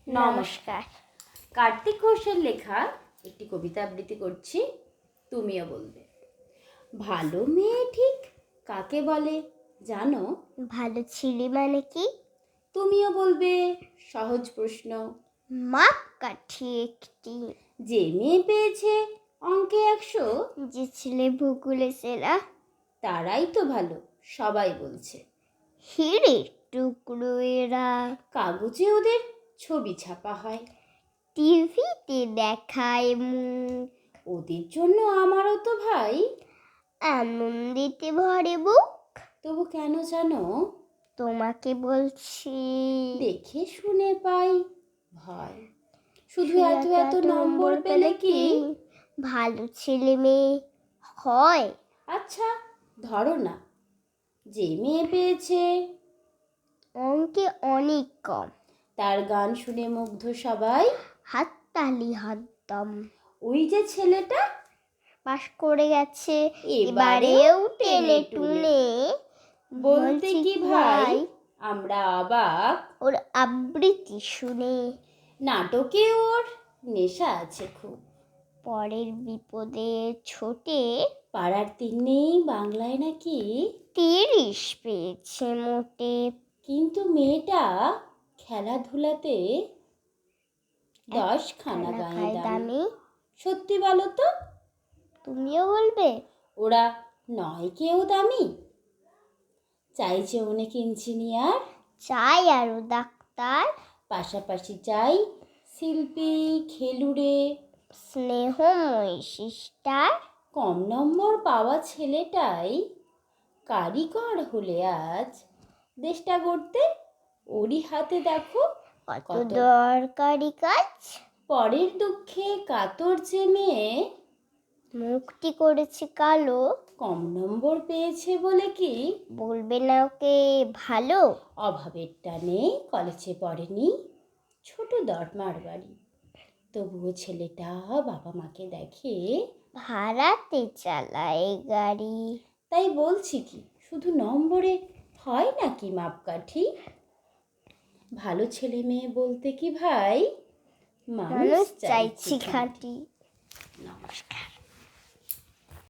নমস্কার। কার্তিক ঘোষের লেখা একটি কবিতা আবৃত্তি করছি, তুমিও বলবে। ভালো মেয়ে ঠিক কাকে বলে জানো? ভালো ছেলে মানে কি? তুমিও বলবে। সহজ প্রশ্ন। মাপকাঠি একটি। যে মেয়ে পেয়েছে অঙ্কে 100, যে ছেলে ভূগোলে সেরা, তারাই তো ভালো, সবাই বলছে। হিরের টুকরো এরা। কাগজে ওদের ছবি ছাপা হয়, টিভিতে দেখায় মুখ। ওদের জন্য আমারও তো ভাই আনন্দিতে ভরে বুক। তবু কেন জানো? তোমাকে বলছি, দেখে শুনে পাই ভয়। শুধু এত এত নম্বর পেলে কি ভালো ছেলে মেয়ে হয়? আচ্ছা ধরো না, যে মেয়ে পেয়েছে অঙ্কে অনেক কম, তার গান শুনে মুগ্ধ সবাই, হাততালি হাতদম। ওই যে ছেলেটা পাশ করে গেছে এবারেও এবারেও টেনে টুনে। বলতে কি ভাই আমরা অবাক ওর আবৃত্তি শুনে। নাটকে ওর নেশা আছে খুব, পরের বিপদে ছোটে পাড়ার তিন্নি বাংলায় নাকি 30 পেয়েছে মোটে। কিন্তু মেয়েটা খেলাধুলাতে 10 খানা গায়ে দামি। সত্যি বলো তো, তুমিও বলবে ওরা নয় কেউ দামি? চাইছে অনেক ইঞ্জিনিয়ার, চাই আরো ডাক্তার, পাশাপাশি চাই শিল্পী খেলুড়ে। স্নেহময়ী সিস্টার। কম নম্বর পাওয়া ছেলেটাই কারিগর হলে আজ দেশটা গড়তে ওরই হাতে দেখো কত দরকারি কাজ। পরের দুঃখে কাতর যে মেয়ে মুখটি করেছে কালো, কম নম্বর পেয়েছে বলে কি বলবে না ওকে ভালো? অভাবের টানে কলেজে পড়েনি, ছোট দরমার বাড়ি, তবুও ছেলেটা বাবা মাকে দেখে ভাড়াতে চালায় গাড়ি। তাই বলছি কি শুধু নম্বরে হয় নাকি মাপকাঠি? ভালো ছেলে মেয়ে বলতে কি ভাই মানুষ মানুষ চাইছি চাইছি খাঁটি। খাঁটি। নমস্কার।